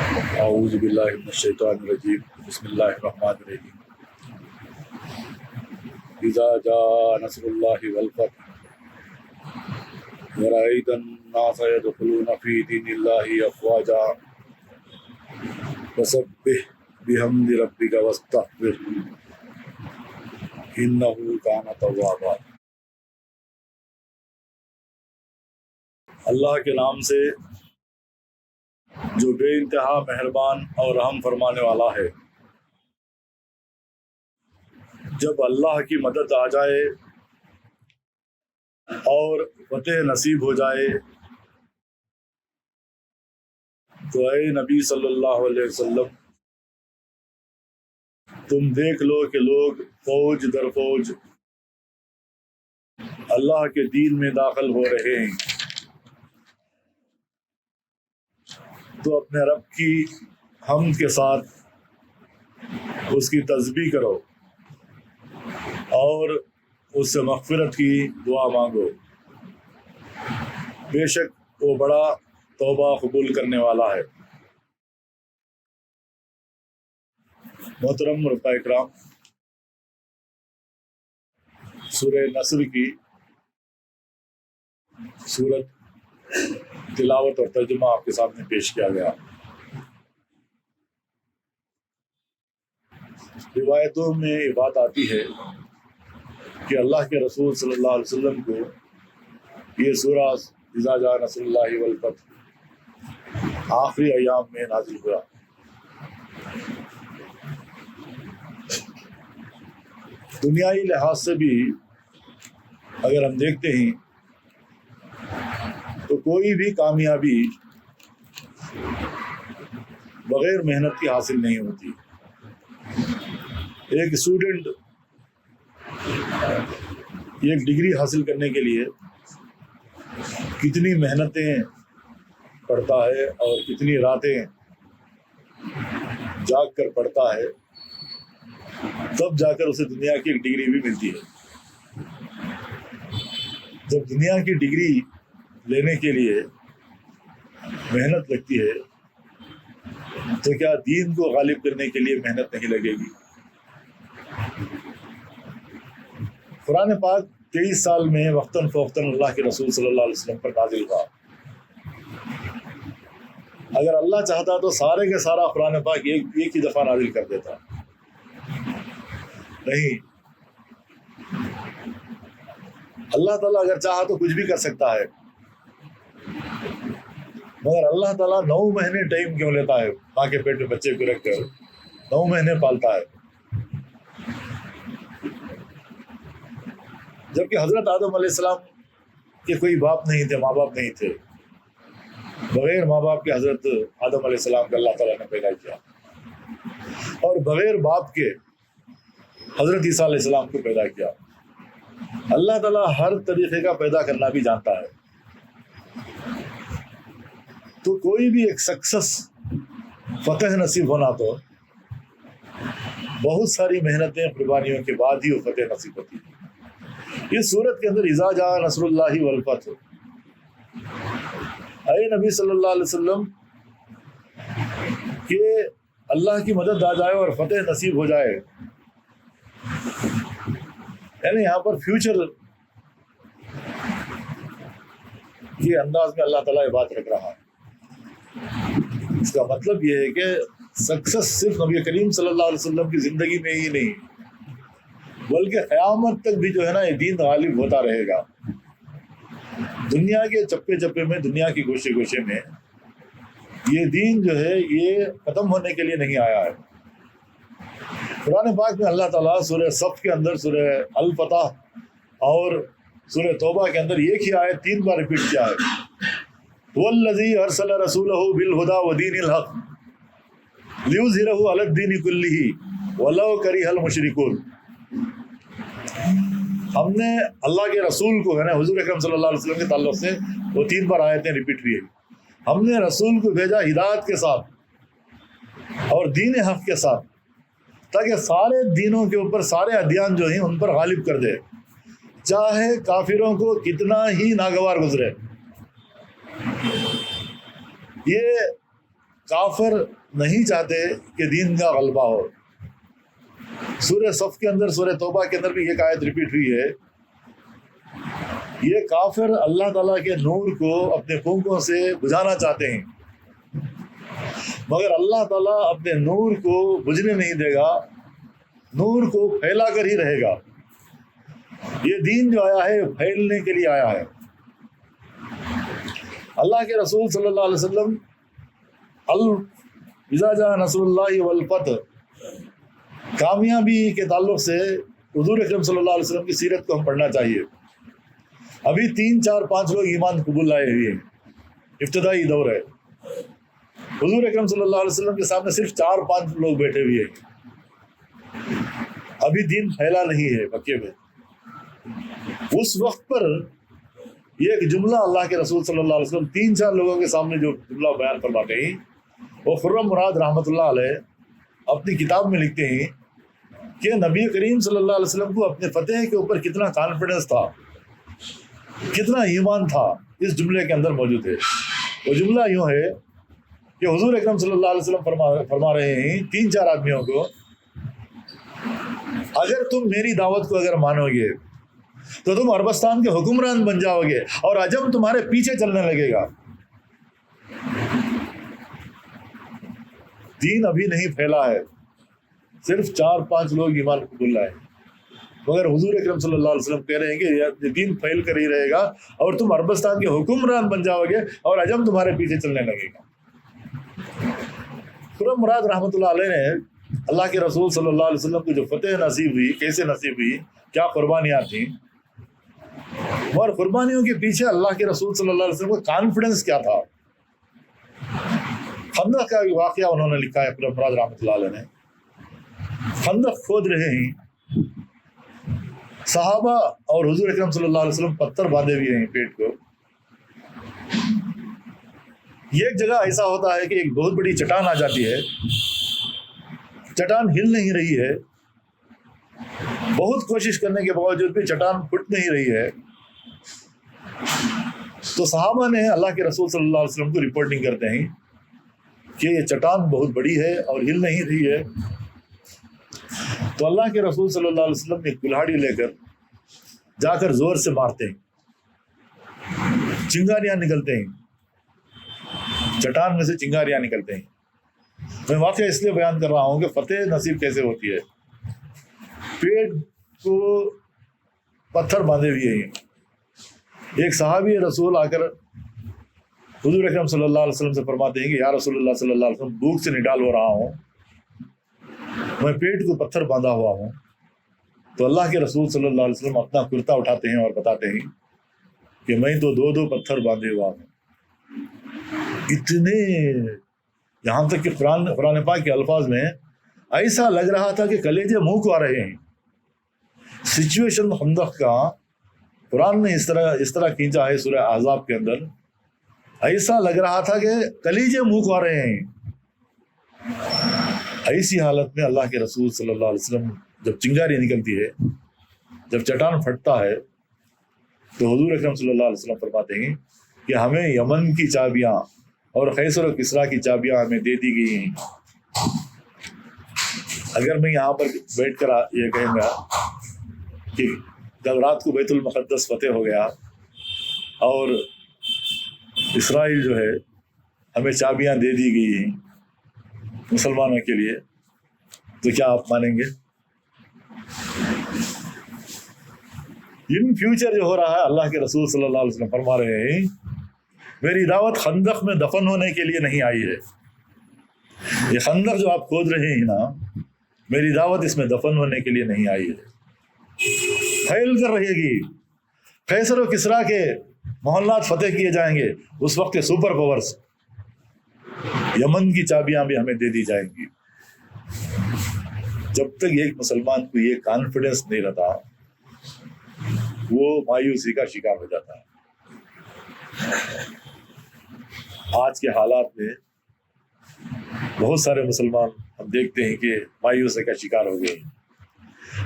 اعوذ باللہ من الشیطان الرجیم بسم اللہ الرحمن الرحیم اذا جاء نصر اللہ والفتح ورأیت الناس يدخلون فی دین اللہ افواجا فسبح بحمد ربک واستغفر انہ کان توابا۔ اللہ کے نام سے جو بے انتہا مہربان اور رحم فرمانے والا ہے۔ جب اللہ کی مدد آ جائے اور فتح نصیب ہو جائے تو اے نبی صلی اللہ علیہ وسلم تم دیکھ لو کہ لوگ فوج در فوج اللہ کے دین میں داخل ہو رہے ہیں، تو اپنے رب کی حمد کے ساتھ اس کی تسبیح کرو اور اس سے مغفرت کی دعا مانگو، بے شک وہ بڑا توبہ قبول کرنے والا ہے۔ محترم رفقاء اکرام، سورہ نصر کی سورت تلاوت اور ترجمہ آپ کے سامنے پیش کیا گیا۔ روایتوں میں یہ بات آتی ہے کہ اللہ کے رسول صلی اللہ علیہ وسلم کو یہ سورہ اذا جاء نصر اللہ والفتح آخری ایام میں نازل ہوا۔ دنیائی لحاظ سے بھی اگر ہم دیکھتے ہیں تو کوئی بھی کامیابی بغیر محنت کی حاصل نہیں ہوتی۔ ایک اسٹوڈنٹ ایک ڈگری حاصل کرنے کے لیے کتنی محنتیں پڑھتا ہے اور کتنی راتیں جاگ کر پڑھتا ہے، تب جا کر اسے دنیا کی ایک ڈگری بھی ملتی ہے۔ جب دنیا کی ڈگری لینے کے لیے محنت لگتی ہے تو کیا دین کو غالب کرنے کے لیے محنت نہیں لگے گی؟ قرآن پاک 23 سال میں وقتاً فوقتاً اللہ کے رسول صلی اللہ علیہ وسلم پر نازل ہوا۔ اگر اللہ چاہتا تو سارے کے سارا قرآن پاک ایک ہی دفعہ نازل کر دیتا، نہیں، اللہ تعالیٰ اگر چاہا تو کچھ بھی کر سکتا ہے، مگر اللہ تعالیٰ 9 مہینے ٹائم کیوں لیتا ہے؟ ماں کے پیٹ میں بچے کو رکھ کر 9 مہینے پالتا ہے۔ جبکہ حضرت آدم علیہ السلام کے کوئی باپ نہیں تھے، ماں باپ نہیں تھے، بغیر ماں باپ کے حضرت آدم علیہ السلام کو اللہ تعالیٰ نے پیدا کیا، اور بغیر باپ کے حضرت عیسیٰ علیہ السلام کو پیدا کیا۔ اللہ تعالیٰ ہر طریقے کا پیدا کرنا بھی جانتا ہے۔ تو کوئی بھی ایک سکسس فتح نصیب ہونا تو بہت ساری محنتیں قربانیوں کے بعد ہی وہ فتح نصیب ہوتی ہے۔ اس صورت کے اندر اذا جاء نصر اللہ والفتح، اے نبی صلی اللہ علیہ وسلم کہ اللہ کی مدد آ جائے اور فتح نصیب ہو جائے، یعنی یہاں پر فیوچر کے انداز میں اللہ تعالیٰ یہ بات رکھ رہا ہے۔ اس کا مطلب یہ ہے کہ سکسس صرف نبی کریم صلی اللہ علیہ وسلم کی زندگی میں ہی نہیں بلکہ قیامت تک بھی جو ہے نا یہ دین غالب ہوتا رہے گا۔ دنیا کے چپے چپے میں، دنیا کی گوشے گوشے میں یہ دین جو ہے یہ ختم ہونے کے لیے نہیں آیا ہے۔ قرآن پاک میں اللہ تعالیٰ سورہ صف کے اندر، سورہ الفتح اور سورہ توبہ کے اندر ایک ہی آیت 3 بار ریپیٹ کیا ہے، والذی ارسل رسولہ بالہدی ودین الحق لیظہرہ علی الدین کلہ ولو کرہ المشرکون۔ ہم نے اللہ کے رسول کو، یعنی حضور اکرم صلی اللہ علیہ وسلم کے تعلق سے وہ 3 بار آیتیں ریپیٹ ہوئی ہیں، ہم نے رسول کو بھیجا ہدایت کے ساتھ اور دین حق کے ساتھ، تاکہ سارے دینوں کے اوپر، سارے ادیان جو ہیں ان پر غالب کر دے، چاہے کافروں کو کتنا ہی ناگوار گزرے۔ یہ کافر نہیں چاہتے کہ دین کا غلبہ ہو. سورہ صف کے اندر، سورہ توبہ کے اندر بھی ایک آیت ریپیٹ ہوئی ہے. یہ کافر اللہ تعالیٰ کے نور کو اپنے پھونکوں سے بجھانا چاہتے ہیں، مگر اللہ تعالیٰ اپنے نور کو بجھنے نہیں دے گا، نور کو پھیلا کر ہی رہے گا. یہ دین جو آیا ہے پھیلنے کے لیے آیا ہے. اللہ کے رسول صلی اللہ علیہ وسلم اذا جاء نصر اللہ والفتح، کامیابی کے تعلق سے حضور اکرم صلی اللہ علیہ وسلم کی سیرت کو ہم پڑھنا چاہیے. ابھی 3 4 5 لوگ ایمان قبول لائے ہوئے ہیں، ابتدائی دور ہے. حضور اکرم صلی اللہ علیہ وسلم کے سامنے صرف 4 5 لوگ بیٹھے ہوئے ہیں. ابھی دین پھیلا نہیں ہے مکے میں. اس وقت پر یہ ایک جملہ اللہ کے رسول صلی اللہ علیہ وسلم 3 4 لوگوں کے سامنے جو جملہ بیان فرماتے ہیں، وہ خرم مراد رحمۃ اللہ علیہ اپنی کتاب میں لکھتے ہیں کہ نبی کریم صلی اللہ علیہ وسلم کو اپنے فتح کے اوپر کتنا کانفیڈنس تھا، کتنا ایمان تھا، اس جملے کے اندر موجود ہے. وہ جملہ یوں ہے کہ حضور اکرم صلی اللہ علیہ وسلم فرما رہے ہیں 3 4 آدمیوں کو، اگر تم میری دعوت کو اگر مانو گے تو تم عربستان کے حکمران بن جاؤ گے اور عجم تمہارے پیچھے چلنے لگے گا. دین ابھی نہیں پھیلا ہے، صرف 4 5 لوگ ایمان قبول لائے، مگر حضور اکرم صلی اللہ علیہ وسلم کہہ رہے ہیں کہ یہ دین پھیل کر ہی رہے گا اور تم عربستان کے حکمران بن جاؤ گے اور عجم تمہارے پیچھے چلنے لگے گا. خرم مراد رحمۃ اللہ علیہ نے اللہ کے رسول صلی اللہ علیہ وسلم کو جو فتح نصیب ہوئی، کیسے نصیب ہوئی، کیا قربانیاں تھیں، اور قربانیوں کے پیچھے اللہ کے رسول صلی اللہ علیہ وسلم کا کانفیڈنس کیا تھا. خندق کا واقعہ انہوں نے لکھا ہے خرم مراد رحمۃ اللہ علیہ نے. خندق کھود رہے ہیں صحابہ اور حضور اکرم صلی اللہ علیہ وسلم پتھر باندھے ہوئے ہیں پیٹ کو. یہ ایک جگہ ایسا ہوتا ہے کہ ایک بہت بڑی چٹان آ جاتی ہے، چٹان ہل نہیں رہی ہے، بہت کوشش کرنے کے باوجود بھی چٹان پھٹ نہیں رہی ہے. تو صحابہ نے اللہ کے رسول صلی اللہ علیہ وسلم کو رپورٹنگ کرتے ہیں کہ یہ چٹان بہت بڑی ہے اور ہل نہیں رہی ہے. تو اللہ کے رسول صلی اللہ علیہ وسلم ایک کلہاڑی لے کر جا کر زور سے مارتے ہیں، چنگاریاں نکلتے ہیں، چٹان میں سے چنگاریاں نکلتے ہیں. میں واقعہ اس لیے بیان کر رہا ہوں کہ فتح نصیب کیسے ہوتی ہے. پیٹ کو پتھر باندھے ہوئے ہیں. ایک صحابی رسول آ کر حضور اکرم صلی اللہ علیہ وسلم سے فرماتے ہیں کہ یا رسول اللہ صلی اللہ علیہ وسلم، بھوک سے نڈال ہو رہا ہوں، میں پیٹ کو پتھر باندھا ہوا ہوں. تو اللہ کے رسول صلی اللہ علیہ وسلم اپنا کرتا اٹھاتے ہیں اور بتاتے ہیں کہ میں تو 2 پتھر باندھے ہوا ہوں. اتنے، یہاں تک کہ قرآن پاک کے الفاظ میں ایسا لگ رہا تھا کہ کلیجے منہ کو آ رہے ہیں. سچویشن خندق کا قرآن نے اس طرح کھینچا ہے سورہ احزاب کے اندر، ایسا لگ رہا تھا کہ کلیجے منہ کو آ رہے ہیں. ایسی حالت میں اللہ کے رسول صلی اللہ علیہ وسلم جب چنگاری نکلتی ہے، جب چٹان پھٹتا ہے، تو حضور اکرم صلی اللہ علیہ وسلم فرماتے ہیں کہ ہمیں یمن کی چابیاں اور قیصر و کسریٰ کی چابیاں ہمیں دے دی گئی ہیں. اگر میں یہاں پر بیٹھ کر یہ کہوں گا کہ کل رات کو بیت المقدس فتح ہو گیا اور اسرائیل جو ہے ہمیں چابیاں دے دی گئی ہیں مسلمانوں کے لیے، تو کیا آپ مانیں گے؟ ان فیوچر جو ہو رہا ہے، اللہ کے رسول صلی اللہ علیہ وسلم فرما رہے ہیں میری دعوت خندق میں دفن ہونے کے لیے نہیں آئی ہے. یہ خندق جو آپ کھود رہے ہیں نا، میری دعوت اس میں دفن ہونے کے لیے نہیں آئی ہے، پھیل کر رہے گی. قیصر و کسریٰ کے محلات فتح کیے جائیں گے، اس وقت کے سپر پاورز، یمن کی چابیاں بھی ہمیں دے دی جائیں گی. جب تک ایک مسلمان کو یہ کانفیڈنس نہیں رہتا، وہ مایوسی کا شکار ہو جاتا ہے. آج کے حالات میں بہت سارے مسلمان ہم دیکھتے ہیں کہ مایوسی کا شکار ہو گئے.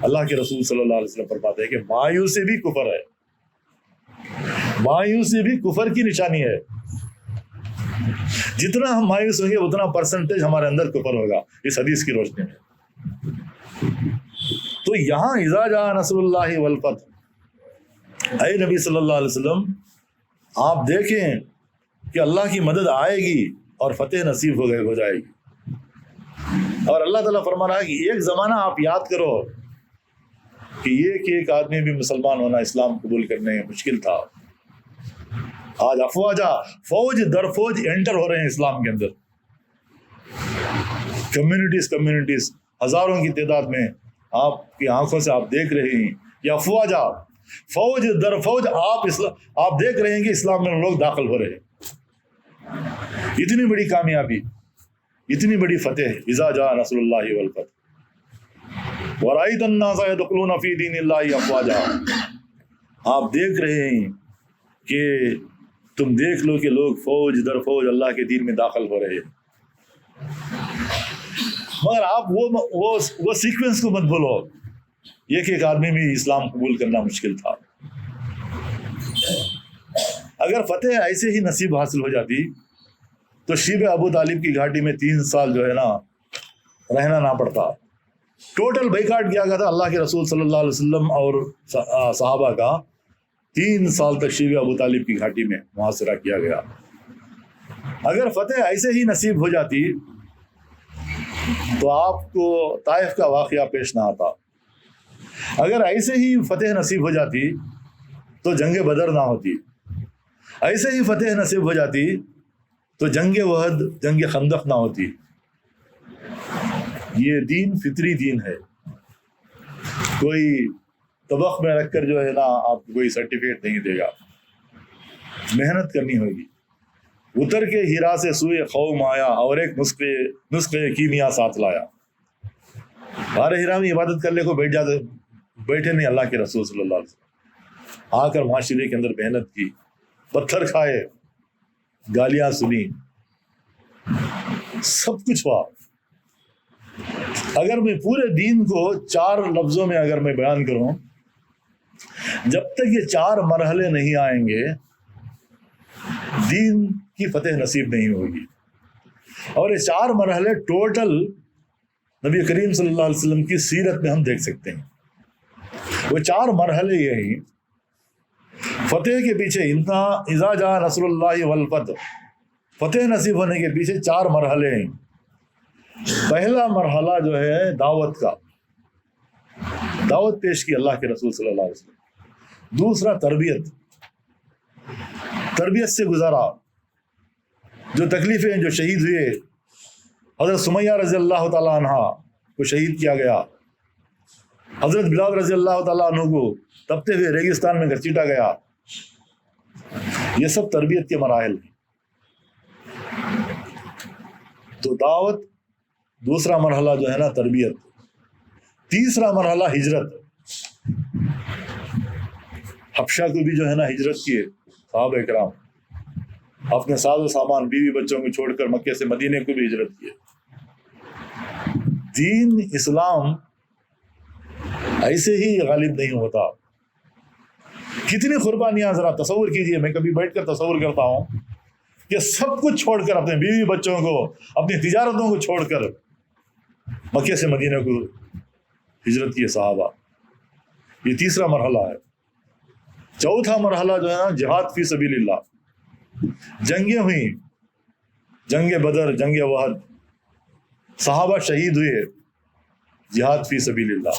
اللہ کے رسول صلی اللہ علیہ وسلم فرماتے ہیں کہ مایوسی بھی کفر ہے، مایوسی بھی کفر کی نشانی ہے. جتنا ہم مایوس ہوں گے اتنا پرسنٹیج ہمارے اندر کفر ہوگا اس حدیث کی روشنی میں. تو یہاں اذا جاء نصر اللہ والفتح، اے نبی صلی اللہ علیہ وسلم آپ دیکھیں کہ اللہ کی مدد آئے گی اور فتح نصیب ہو جائے گی. اور اللہ تعالیٰ فرما رہا ہے کہ ایک زمانہ آپ یاد کرو کہ ایک آدمی بھی مسلمان ہونا، اسلام قبول کرنے مشکل تھا. آج افواجہ فوج در فوج انٹر ہو رہے ہیں اسلام کے اندر. کمیونٹیز ہزاروں کی تعداد میں آپ کی آنکھوں سے آپ دیکھ رہے ہیں. یا افواجہ فوج در فوج آپ دیکھ رہے ہیں کہ اسلام میں لوگ داخل ہو رہے ہیں. اتنی بڑی کامیابی، اتنی بڑی فتح. اذا جاء نصر اللہ والفتح ورأیت الناس يدخلون فی دین اللہ افواجا. آپ دیکھ رہے ہیں کہ تم دیکھ لو کہ لوگ فوج در فوج اللہ کے دین میں داخل ہو رہے ہیں. مگر آپ وہ سیکوینس کو مت بھولو. ایک آدمی میں اسلام قبول کرنا مشکل تھا. اگر فتح ایسے ہی نصیب حاصل ہو جاتی تو شیب ابو طالب کی گھاٹی میں 3 سال جو ہے نا رہنا نہ پڑتا. ٹوٹل بائیکاٹ کیا گیا تھا اللہ کے رسول صلی اللہ علیہ وسلم اور صحابہ کا. 3 سال تک شیب ابو طالب کی گھاٹی میں محاصرہ کیا گیا. اگر فتح ایسے ہی نصیب ہو جاتی تو آپ کو طائف کا واقعہ پیش نہ آتا. اگر ایسے ہی فتح نصیب ہو جاتی تو جنگ بدر نہ ہوتی. ایسے ہی فتح نصیب ہو جاتی تو جنگ وحد، جنگ خندق نہ ہوتی. یہ دین فطری دین ہے. کوئی طبق میں رکھ کر جو ہے نا آپ کو کوئی سرٹیفکیٹ نہیں دے گا. محنت کرنی ہوگی. اتر کے ہیرا سے سوئے قوم آیا اور ایک نسخے کیمیا ساتھ لایا. بارہ ہیرا میں عبادت کرنے کو بیٹھے نہیں اللہ کے رسول صلی اللہ علیہ وسلم. آ کر معاشرے کے اندر محنت کی، پتھر کھائے، گالیاں سنی، سب کچھ ہوا. اگر میں پورے دین کو 4 لفظوں میں اگر میں بیان کروں، جب تک یہ 4 مرحلے نہیں آئیں گے دین کی فتح نصیب نہیں ہوگی. اور یہ 4 مرحلے ٹوٹل نبی کریم صلی اللہ علیہ وسلم کی سیرت میں ہم دیکھ سکتے ہیں. وہ 4 مرحلے یہی فتح کے پیچھے اذا جاء نصر اللہ والفتح، فتح نصیب ہونے کے پیچھے 4 مرحلے ہیں. پہلا مرحلہ جو ہے دعوت کا، دعوت پیش کی اللہ کے رسول صلی اللہ علیہ وسلم. دوسرا تربیت سے گزارا. جو تکلیفیں جو شہید ہوئے، حضرت سمیہ رضی اللہ تعالیٰ عنہ کو شہید کیا گیا، حضرت بلال رضی اللہ تعالیٰ عنہ کو تپتے ہوئے ریگستان میں گھسیٹا گیا. یہ سب تربیت کے مراحل ہیں. تو دعوت، دوسرا مرحلہ جو ہے نا تربیت، تیسرا مرحلہ ہجرت. حبشہ کو بھی جو ہے نا ہجرت کیے صحابہ کرام، اپنے ساز و سامان، بیوی بچوں کو چھوڑ کر مکے سے مدینے کو بھی ہجرت کیے. دین اسلام ایسے ہی غالب نہیں ہوتا. کتنی قربانیاں ذرا تصور کیجئے. میں کبھی بیٹھ کر تصور کرتا ہوں کہ سب کچھ چھوڑ کر، اپنے بیوی بچوں کو، اپنی تجارتوں کو چھوڑ کر مکے سے مدینہ کو ہجرت کیے صحابہ. یہ تیسرا مرحلہ ہے. چوتھا مرحلہ جو ہے نا جہاد فی سبیل اللہ. جنگیں ہوئیں، جنگ بدر، جنگ وحد، صحابہ شہید ہوئے، جہاد فی سبیل اللہ.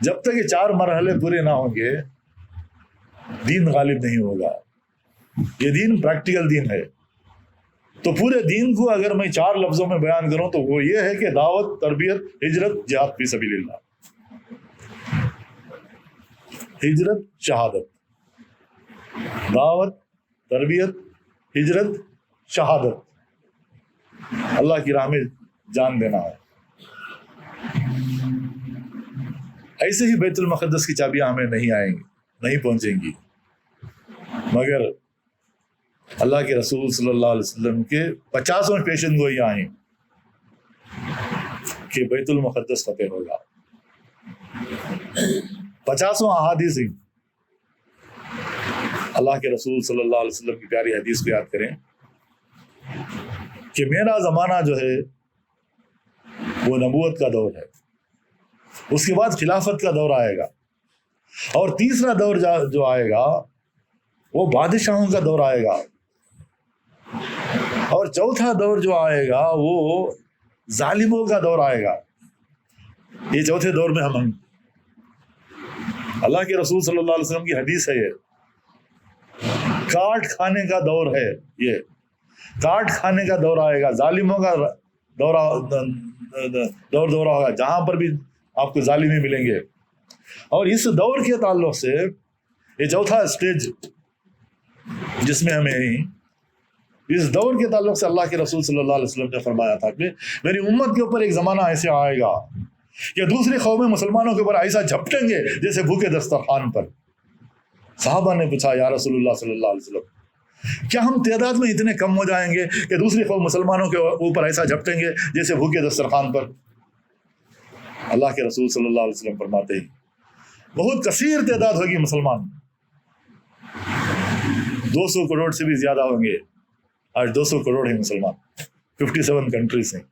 جب تک یہ 4 مرحلے پورے نہ ہوں گے دین غالب نہیں ہوگا. یہ دین پریکٹیکل دین ہے. تو پورے دین کو اگر میں 4 لفظوں میں بیان کروں تو وہ یہ ہے کہ دعوت، تربیت، ہجرت، جہاد فی سبیل اللہ. ہجرت، شہادت. دعوت، تربیت، ہجرت، شہادت. اللہ کی راہ میں جان دینا ہے. ایسے ہی بیت المقدس کی چابیاں ہمیں نہیں آئیں گی، نہیں پہنچیں گی، مگر اللہ کے رسول صلی اللہ علیہ وسلم کے 50 پیشن گوئیاں آئیں کہ بیت المقدس فتح ہوگا. 50 احادیث ہیں. اللہ کے رسول صلی اللہ علیہ وسلم کی پیاری حدیث کو یاد کریں. کہ میرا زمانہ جو ہے وہ نبوت کا دور ہے، اس کے بعد خلافت کا دور آئے گا، اور تیسرا دور جو آئے گا وہ بادشاہوں کا دور آئے گا، اور چوتھا دور جو آئے گا وہ ظالموں کا دور آئے گا۔ یہ چوتھے دور میں ہم ہیں۔ اللہ کے رسول صلی اللہ علیہ وسلم کی حدیث ہے، یہ کاٹ کھانے کا دور ہے، یہ کاٹ کھانے کا دور آئے گا، ظالموں کا دور ہوگا، جہاں پر بھی آپ کو ظالم ہی ملیں گے۔ اور اس دور کے تعلق سے یہ چوتھا اسٹیج جس میں ہمیں اس دور کے تعلق سے اللہ کے رسول صلی اللہ علیہ وسلم نے فرمایا تھا کہ میری امت کے اوپر ایک زمانہ ایسے آئے گا کہ دوسری قومیں مسلمانوں کے اوپر ایسا جھپٹیں گے جیسے بھوکے دسترخوان پر۔ صحابہ نے پوچھا یا رسول اللہ صلی اللہ علیہ وسلم، کیا ہم تعداد میں اتنے کم ہو جائیں گے کہ دوسری قوم مسلمانوں کے اوپر ایسا جھپٹیں گے جیسے بھوکے دسترخوان پر؟ اللہ کے رسول صلی اللہ علیہ وسلم فرماتے ہیں بہت کثیر تعداد ہوگی مسلمان، 200 کروڑ سے بھی زیادہ ہوں گے۔ آج 200 کروڑ ہیں مسلمان، 57 کنٹریز ہیں،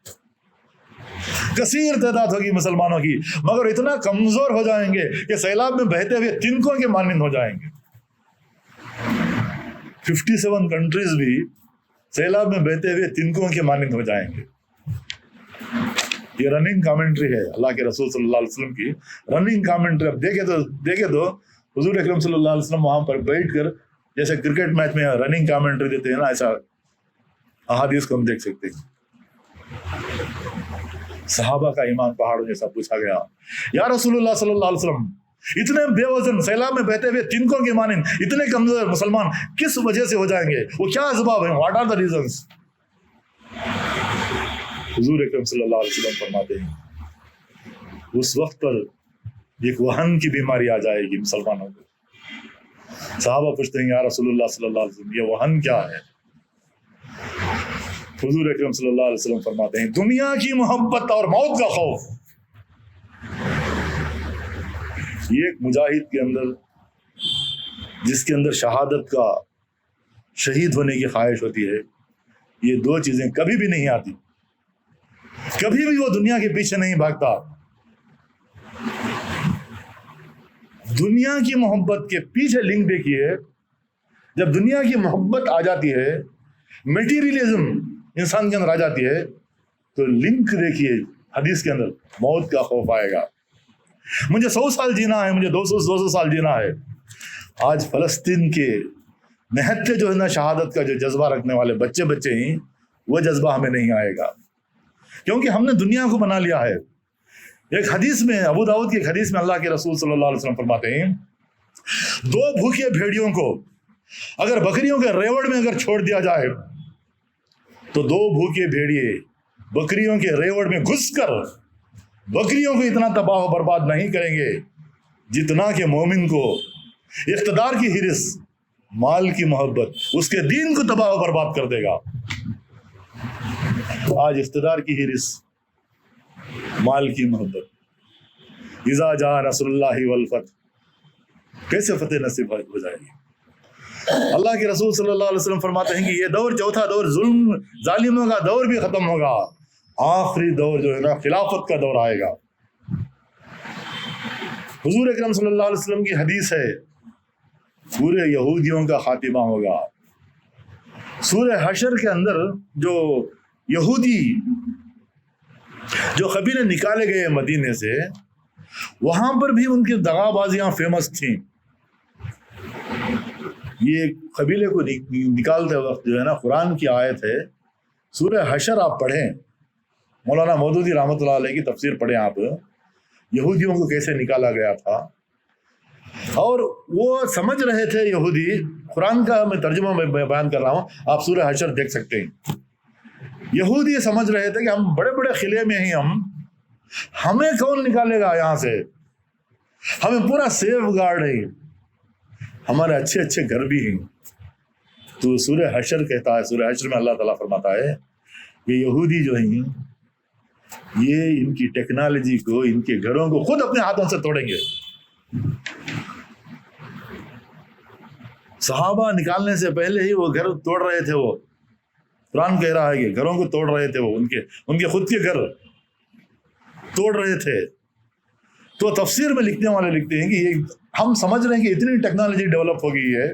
کثیر تعداد ہوگی مسلمانوں کی، مگر اتنا کمزور ہو جائیں گے کہ سیلاب میں بہتے ہوئے تنکوں کے مانند ہو جائیں گے۔ 57 کنٹریز بھی سیلاب میں بہتے ہوئے تنکوں کے مانند ہو جائیں گے۔ یہ رننگ کامنٹری ہے اللہ کے رسول صلی اللہ علیہ وسلم کی، رننگ کامنٹری۔ اب دیکھے تو حضور اکرم صلی اللہ علیہ وسلم وہاں پر بیٹھ کر جیسے کرکٹ میچ میں رننگ کامنٹری دیتے ہیں نا، ایسا احادیث کو ہم دیکھ سکتے ہیں۔ صحابہ کا ایمان پہاڑوں جیسا پوچھا گیا، یا رسول اللہ صلی اللہ علیہ وسلم اتنے بے وزن سیلاب میں بہتے ہوئے تنکوں کے مانند اتنے کمزور مسلمان کس وجہ سے ہو جائیں گے؟ وہ کیا اسباب ہیں؟ What are the reasons? حضور اکرم صلی اللہ علیہ وسلم فرماتے ہیں اس وقت پر ایک وہن کی بیماری آ جائے گی مسلمانوں کو۔ صحابہ پوچھتے ہیں یا رسول اللہ صلی اللہ علیہ وسلم یہ وہن کیا ہے؟ حضور اکرم صلی اللہ علیہ وسلم فرماتے ہیں دنیا کی محبت اور موت کا خوف۔ یہ ایک مجاہد کے اندر جس کے اندر شہادت کا، شہید ہونے کی خواہش ہوتی ہے، یہ دو چیزیں کبھی بھی نہیں آتی، کبھی بھی وہ دنیا کے پیچھے نہیں بھاگتا۔ دنیا کی محبت کے پیچھے لنک دیکھیے، جب دنیا کی محبت آ جاتی ہے، میٹیریلزم انسان کے اندر آ جاتی ہے، تو لنک دیکھیے حدیث کے اندر موت کا خوف آئے گا۔ مجھے 100 سال جینا ہے، مجھے 200 سال جینا ہے۔ آج فلسطین کے نہتے جو ہے نا شہادت کا جو جذبہ رکھنے والے بچے ہیں، وہ جذبہ ہمیں نہیں آئے گا، کیونکہ ہم نے دنیا کو بنا لیا ہے۔ ایک حدیث میں، ابو داؤد کی ایک حدیث میں اللہ کے رسول صلی اللہ علیہ وسلم فرماتے ہیں 2 بھوکے بھیڑیوں کو اگر بکریوں کے ریوڑ میں اگر چھوڑ دیا جائے تو 2 بھوکے بھیڑیے بکریوں کے ریوڑ میں گھس کر بکریوں کو اتنا تباہ و برباد نہیں کریں گے جتنا کہ مومن کو اقتدار کی حرص، مال کی محبت اس کے دین کو تباہ و برباد کر دے گا۔ آج اقتدار کی حرص، مال کی محبت، اذا جاء نصر اللہ والفتح، کیسے فتح نصیب ہو جائے گی؟ اللہ کے رسول صلی اللہ علیہ وسلم فرماتے ہیں کہ یہ دور، چوتھا دور، ظلم ظالموں کا دور بھی ختم ہوگا، آخری دور جو ہے نا خلافت کا دور آئے گا۔ حضور اکرم صلی اللہ علیہ وسلم کی حدیث ہے پورے یہودیوں کا خاتمہ ہوگا۔ سورہ حشر کے اندر جو یہودی جو قبیلے نکالے گئے مدینے سے، وہاں پر بھی ان کی دغا بازیاں فیمس تھیں۔ یہ قبیلے کو نکالتے وقت جو ہے نا قرآن کی آیت ہے، سورہ حشر آپ پڑھیں، مولانا مودودی رحمۃ اللہ علیہ کی تفسیر پڑھیں آپ، یہودیوں کو کیسے نکالا گیا تھا۔ اور وہ سمجھ رہے تھے یہودی، قرآن کا میں ترجمہ میں بیان کر رہا ہوں، آپ سورہ حشر دیکھ سکتے ہیں۔ یہودی سمجھ رہے تھے کہ ہم بڑے بڑے قلعے میں ہیں، ہمیں کون نکالے گا یہاں سے، ہمیں پورا سیف گارڈ ہے، ہمارے اچھے اچھے گھر بھی ہیں۔ تو سورہ حشر کہتا ہے، سورہ حشر میں اللہ تعالیٰ فرماتا ہے کہ یہودی جو ہیں یہ ان کی ٹیکنالوجی کو، ان کے گھروں کو خود اپنے ہاتھوں سے توڑیں گے۔ صحابہ نکالنے سے پہلے ہی وہ گھر توڑ رہے تھے، وہ قرآن کہہ رہا ہے کہ گھروں کو توڑ رہے تھے وہ، ان کے خود کے گھر توڑ رہے تھے. تو تفسیر میں لکھنے والے لکھتے ہیں کہ یہ ہم سمجھ رہے ہیں کہ اتنی ٹیکنالوجی ڈیولپ ہو گئی ہے،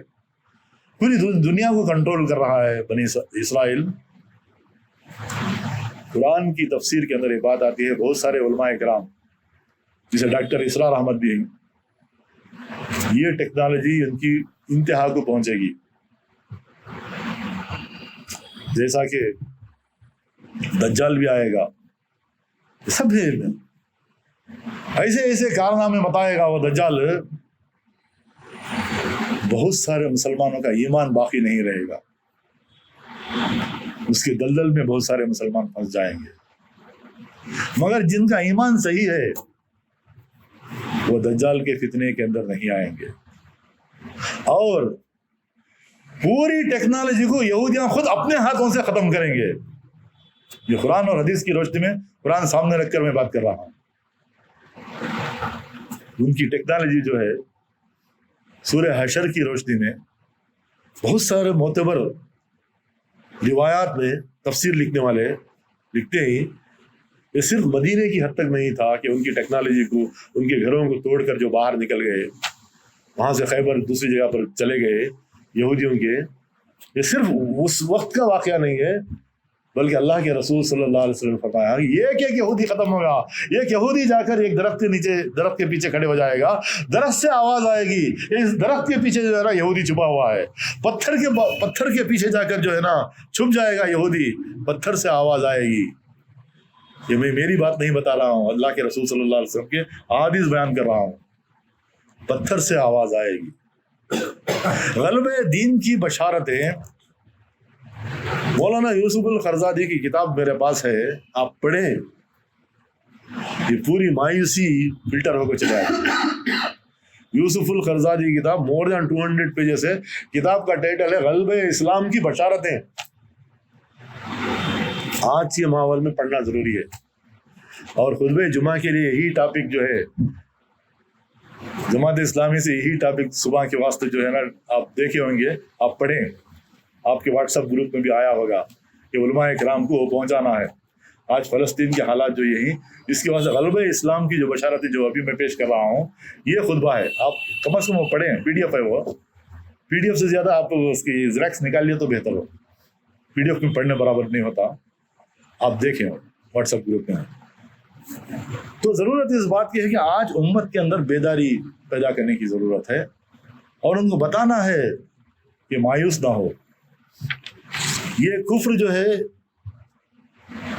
پوری دنیا کو کنٹرول کر رہا ہے بنی اسرائیل. قرآن کی تفسیر کے اندر ایک بات آتی ہے، بہت سارے علماء کرام جسے ڈاکٹر اسرار احمد بھی ہیں، یہ ٹیکنالوجی ان کی انتہا کو پہنچے گی، جیسا کہ دجال بھی آئے گا، سب ایسے ایسے کارنامے بتائے گا وہ دجال، بہت سارے مسلمانوں کا ایمان باقی نہیں رہے گا، اس کے دلدل میں بہت سارے مسلمان پھنس جائیں گے. مگر جن کا ایمان صحیح ہے وہ دجال کے فتنے کے اندر نہیں آئیں گے. اور پوری ٹیکنالوجی کو یہودیاں خود اپنے ہاتھوں سے ختم کریں گے. یہ قرآن اور حدیث کی روشنی میں، قرآن سامنے رکھ کر میں بات کر رہا ہوں. ان کی ٹیکنالوجی جو ہے، سورہ حشر کی روشنی میں بہت سارے معتبر روایات میں تفسیر لکھنے والے لکھتے ہیں یہ صرف مدینے کی حد تک نہیں تھا کہ ان کی ٹیکنالوجی کو، ان کے گھروں کو توڑ کر جو باہر نکل گئے، وہاں سے خیبر دوسری جگہ پر چلے گئے یہودیوں کے، یہ صرف اس وقت کا واقعہ نہیں ہے، بلکہ اللہ کے رسول صلی اللہ علیہ وسلم نے فرمایا یہ کہ ایک یہودی ختم ہوگا، ایک یہودی جا کر ایک درخت کے پیچھے کھڑے ہو جائے گا، درخت سے آواز آئے گی، اس درخت کے پیچھے جو ہے نا یہودی چھپا ہوا ہے، پتھر کے پیچھے جا کر جو ہے نا چھپ جائے گا یہودی، پتھر سے آواز آئے گی. یہ میں میری بات نہیں بتا رہا ہوں، اللہ کے رسول صلی اللہ علیہ وسلم کے احادیث بیان کر رہا ہوں. پتھر سے آواز آئے گی. غلبہ دین کی بشارتیں، مولانا یوسف القرضادی کی کتاب میرے پاس ہے، آپ پڑھیں، یہ پوری مایوسی فلٹر ہو کے چلا ہے. یوسف القرضادی کی کتاب مور دین 200 پیجز ہے. کتاب کا ٹائٹل ہے غلبہ اسلام کی بشارتیں. آج کے ماحول میں پڑھنا ضروری ہے. اور خطبہ جمعہ کے لیے یہی ٹاپک جو ہے، جماعت اسلامی سے یہی ٹاپک صبح کے واسطے جو ہے نا آپ دیکھے ہوں گے، آپ پڑھیں. آپ کے واٹس ایپ گروپ میں بھی آیا ہوگا کہ علماء کرام کو پہنچانا ہے. آج فلسطین کے حالات جو یہی، اس کے واسطے غلبہ اسلام کی جو بشارتیں جو ابھی میں پیش کر رہا ہوں، یہ خطبہ ہے. آپ کم از کم وہ پڑھیں، PDF ہے، وہ PDF سے زیادہ آپ اس کی زیراکس نکال لیے تو بہتر ہو. PDF میں پڑھنے برابر نہیں ہوتا. آپ دیکھیں واٹس ایپ گروپ میں. تو ضرورت اس بات کی ہے کہ آج امت کے اندر بیداری پیدا کرنے کی ضرورت ہے، اور ان کو بتانا ہے کہ مایوس نہ ہو. یہ کفر جو ہے،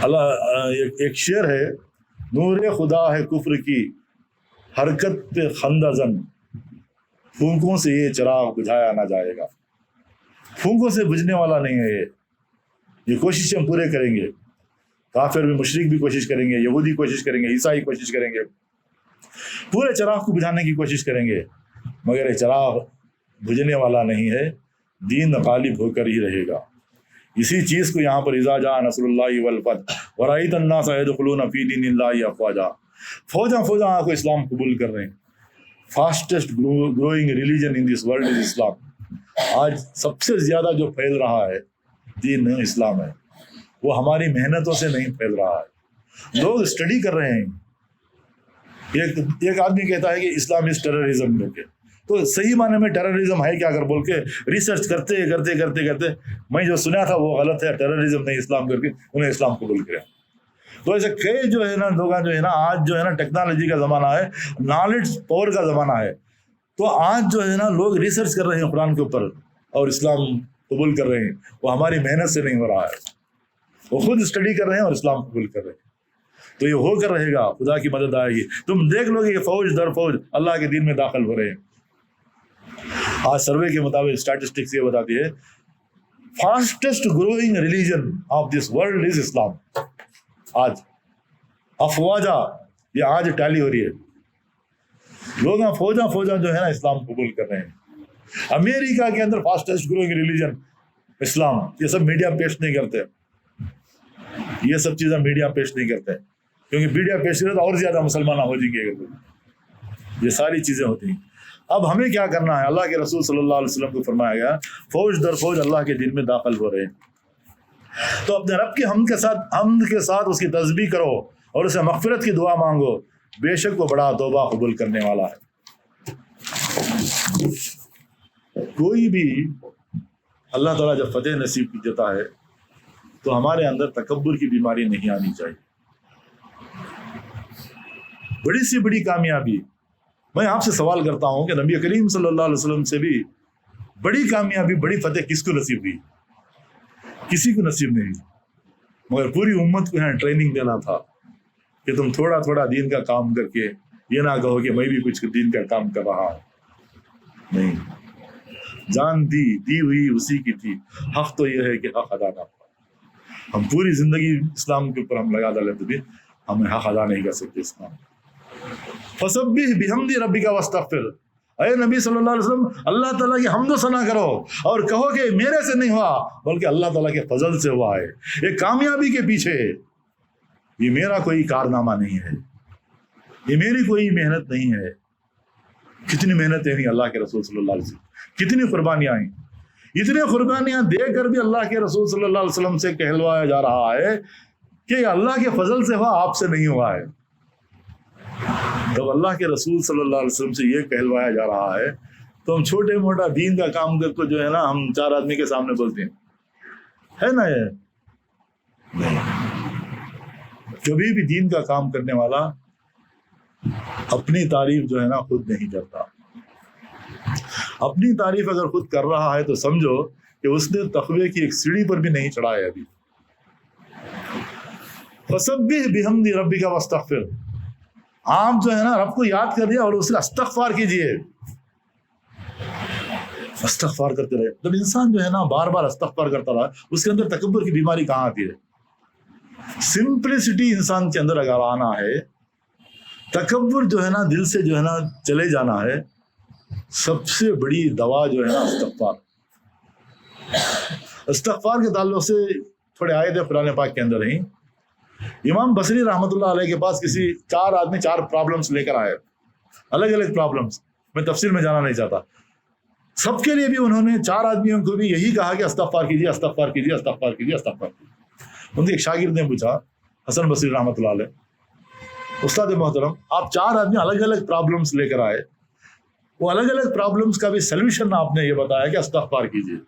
اللہ ایک شعر ہے، نور خدا ہے کفر کی حرکت پہ خندہ زن، پھونکوں سے یہ چراغ بجھایا نہ جائے گا. پھونکوں سے بجھنے والا نہیں ہے یہ کوشش ہم پورے کریں گے. کافر بھی، مشرک بھی کوشش کریں گے، یہودی کوشش کریں گے، عیسائی کوشش کریں گے، پورے چراغ کو بجھانے کی کوشش کریں گے، مگر یہ چراغ بجھنے والا نہیں ہے. دین غالب ہو کر ہی رہے گا. اسی چیز کو یہاں پر اذا جاء نصر اللہ والفتح ورأیت الناس يدخلون فی دین اللہ افواجا، فوجاں آپ کو اسلام قبول کر رہے ہیں. Fastest growing religion in this world is Islam. آج سب سے زیادہ جو پھیل رہا ہے دین اسلام ہے، وہ ہماری محنتوں سے نہیں پھیل رہا ہے. لوگ اسٹڈی کر رہے ہیں. ایک آدمی کہتا ہے کہ اسلام از ٹیررزم، تو صحیح معنی میں ٹیررزم ہے کیا اگر بول کے ریسرچ کرتے میں جو سنا تھا وہ غلط ہے، ٹیررزم نہیں اسلام کر کے انہیں اسلام قبول کیا. تو ایسے کئی جو ہے نا لوگ جو ہے نا، آج جو ہے نا ٹیکنالوجی کا زمانہ ہے، نالج پاور کا زمانہ ہے. تو آج جو ہے نا لوگ ریسرچ کر رہے ہیں قرآن کے اوپر اور اسلام قبول کر رہے ہیں. وہ ہماری محنت سے نہیں ہو رہا ہے، وہ خود اسٹڈی کر رہے ہیں اور اسلام قبول کر رہے ہیں. تو یہ ہو کر رہے گا، خدا کی مدد آئے گی. تم دیکھ لو گے کہ فوج در فوج اللہ کے دین میں داخل ہو رہے ہیں. آج سروے کے مطابق اسٹیٹسٹکس یہ بتاتی ہے fastest growing religion of this world is Islam. آج افواجا یہ آج ٹیلی ہو رہی ہے. لوگ فوجاں جو ہے نا اسلام قبول کر رہے ہیں. امریکہ کے اندر فاسٹسٹ گروئنگ ریلیجن اسلام. یہ سب میڈیا پیش نہیں کرتے، یہ سب چیزیں میڈیا پیش نہیں کرتے، کیونکہ میڈیا پیش کرے تو اور زیادہ مسلمان ہو جائیں گے. یہ ساری چیزیں ہوتی ہیں. اب ہمیں کیا کرنا ہے؟ اللہ کے رسول صلی اللہ علیہ وسلم کو فرمایا گیا فوج در فوج اللہ کے دین میں داخل ہو رہے ہیں. تو اپنے رب کی حمد کے ساتھ اس کی تسبیح کرو اور اسے مغفرت کی دعا مانگو، بے شک وہ بڑا توبہ قبول کرنے والا ہے۔ کوئی بھی اللہ تعالیٰ جب فتح نصیب دیتا ہے تو ہمارے اندر تکبر کی بیماری نہیں آنی چاہیے۔ بڑی سی بڑی کامیابی، میں آپ سے سوال کرتا ہوں کہ نبی کریم صلی اللہ علیہ وسلم سے بھی بڑی کامیابی، بڑی فتح کس کو نصیب ہوئی؟ کسی کو نصیب نہیں، مگر پوری امت کو یہاں ٹریننگ دینا تھا کہ تم تھوڑا تھوڑا دین کا کام کر کے یہ نہ کہو کہ میں بھی کچھ دین کا کام کر رہا ہوں۔ نہیں، جان دی ہوئی اسی کی تھی، حق تو یہ ہے کہ حق ادا نہ ہو۔ ہم پوری زندگی اسلام کے اوپر ہم لگا ڈالیں تو بھی ہمیں حق ادا نہیں کر سکتے اسلام۔ فسبح بحمد ربک واستغفر، اے نبی صلی اللہ علیہ وسلم اللہ تعالیٰ کی حمد و ثنا کرو اور کہو کہ میرے سے نہیں ہوا بلکہ اللہ تعالیٰ کے فضل سے ہوا ہے۔ یہ کامیابی کے پیچھے یہ میرا کوئی کارنامہ نہیں ہے، یہ میری کوئی محنت نہیں ہے۔ کتنی محنتیں ہیں اللہ کے رسول صلی اللہ علیہ وسلم، کتنی قربانیاں ہیں، اتنی قربانیاں دے کر بھی اللہ کے رسول صلی اللہ علیہ وسلم سے کہلوایا جا رہا ہے کہ یہ اللہ کے فضل سے ہوا، آپ سے نہیں ہوا ہے۔ جب اللہ کے رسول صلی اللہ علیہ وسلم سے یہ کہلوایا جا رہا ہے تو ہم چھوٹے موٹا دین کا کام کر کو جو ہے نا ہم چار آدمی کے سامنے بولتے ہیں، ہے نا؟ یہ نہیں، کبھی بھی دین کا کام کرنے والا اپنی تعریف جو ہے نا خود نہیں کرتا۔ اپنی تعریف اگر خود کر رہا ہے تو سمجھو کہ اس نے تقوی کی ایک سیڑھی پر بھی نہیں چڑھا ہے ابھی۔ فسبح بحمد ربک واستغفر، آپ جو ہے نا رب کو یاد کر دیا اور اس سے استغفار کیجئے، استغفار کرتے رہے۔ جب انسان جو ہے نا بار بار استغفار کرتا رہا اس کے اندر تکبر کی بیماری کہاں آتی ہے؟ سمپلسٹی انسان کے اندر اگر آنا ہے، تکبر جو ہے نا دل سے جو ہے نا چلے جانا ہے، سب سے بڑی دوا جو ہے نا استغفار۔ استغفار کے تعلق سے تھوڑے آیت قرآن پاک کے اندر ہیں۔ امام بصری رحمۃ اللہ علیہ کے پاس کسی چار آدمی چار پرابلمس لے کر آئے، الگ الگ پرابلمس، میں تفصیل میں جانا نہیں چاہتا۔ سب کے لیے بھی انہوں نے چار آدمیوں کو بھی یہی کہا کہ استغفار کیجیے، استغفار کیجیے، استغفار کیجیے، استغفار کیجیے۔ ان کے ایک شاگرد نے پوچھا، حسن بصری رحمۃ اللہ علیہ، استاد محترم آپ چار آدمی الگ الگ پرابلمس لے کر آئے، وہ الگ الگ پرابلمس کا بھی سلوشن آپ نے یہ بتایا کہ استغفار کیجیے۔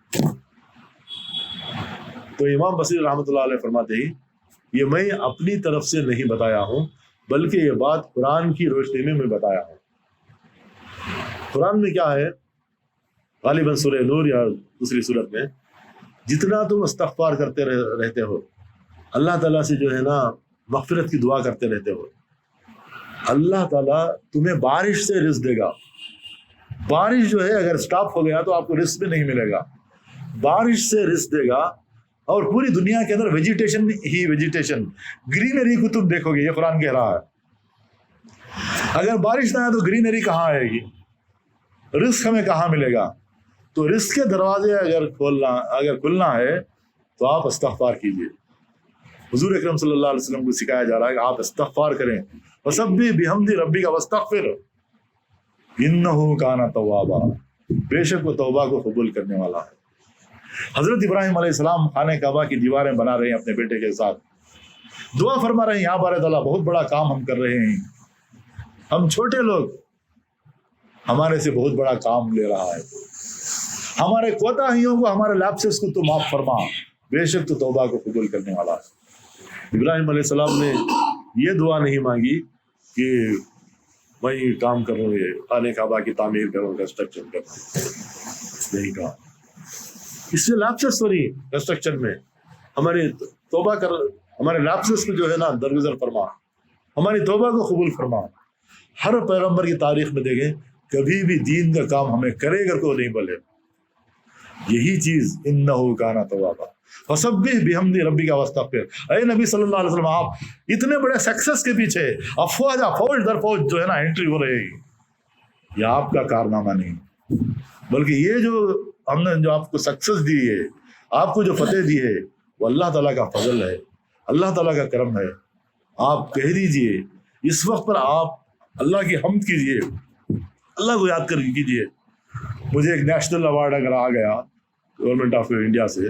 تو امام بصری رحمۃ اللہ علیہ فرماتے ہی یہ میں اپنی طرف سے نہیں بتایا ہوں بلکہ یہ بات قرآن کی روشنی میں بتایا ہوں۔ قرآن میں کیا ہے؟ غالباً سورہ نور یا دوسری صورت میں جتنا تم استغفار کرتے رہتے ہو، اللہ تعالیٰ سے جو ہے نا مغفرت کی دعا کرتے رہتے ہو، اللہ تعالیٰ تمہیں بارش سے رزق دے گا۔ بارش جو ہے اگر سٹاپ ہو گیا تو آپ کو رزق بھی نہیں ملے گا، بارش سے رزق دے گا۔ اور پوری دنیا کے اندر ویجیٹیشن ہی ویجیٹیشن، گرینری کو تم دیکھو گے، یہ قرآن کہہ رہا ہے۔ اگر بارش نہ آئے تو گرینری کہاں آئے گی؟ رزق ہمیں کہاں ملے گا؟ تو رزق کے دروازے اگر کھلنا ہے تو آپ استغفار کیجیے۔ حضور اکرم صلی اللہ علیہ وسلم کو سکھایا جا رہا ہے کہ آپ استغفار کریں، فسبح بحمد ربک واستغفر انہ کان توابا، بے شک وہ توبہ کو قبول کرنے والا ہے۔ حضرت ابراہیم علیہ السلام خانہ کعبہ کی دیواریں بنا رہے ہیں اپنے بیٹے کے ساتھ، دعا فرما رہے ہیں، یا بار تعالیٰ بہت بڑا کام ہم کر رہے ہیں، ہم چھوٹے لوگ، ہمارے سے بہت بڑا کام لے رہا ہے، ہمارے کوتاہیوں کو، ہمارے لیپسز کو تو معاف فرما، بے شک تو توبہ کو قبول کرنے والا ہے۔ ابراہیم علیہ السلام نے یہ دعا نہیں مانگی کہ میں کام کروں، یہ خانہ کعبہ کی تعمیر کروں، کنسٹرکشن کروں، نہیں کہا۔ اس سے لیپسز ہو رہی کنسٹرکشن میں، ہماری توبہ کر، ہمارے لیپسز کو جو ہے نا درگزر فرما، ہماری توبہ کو قبول فرما۔ ہر پیغمبر کی تاریخ میں دیکھیں کبھی بھی دین کا کام ہمیں کرے گا کوئی نہیں بولے، یہی چیز انہ کان توابا فسبح بحمد ربک واستغفر۔ اے نبی صلی اللہ علیہ وسلم، آپ اتنے بڑے سکسس کے پیچھے افواج فوج در فوج جو ہے نا انٹری ہو رہے گی، یہ آپ کا کارنامہ نہیں بلکہ یہ جو ہم نے جو آپ کو سکسس دی ہے، آپ کو جو فتح دی ہے، وہ اللہ تعالیٰ کا فضل ہے، اللہ تعالیٰ کا کرم ہے۔ آپ کہہ دیجئے اس وقت پر، آپ اللہ کی حمد کیجئے، اللہ کو یاد کر کیجئے۔ مجھے ایک نیشنل ایوارڈ اگر آ گیا گورنمنٹ آف انڈیا سے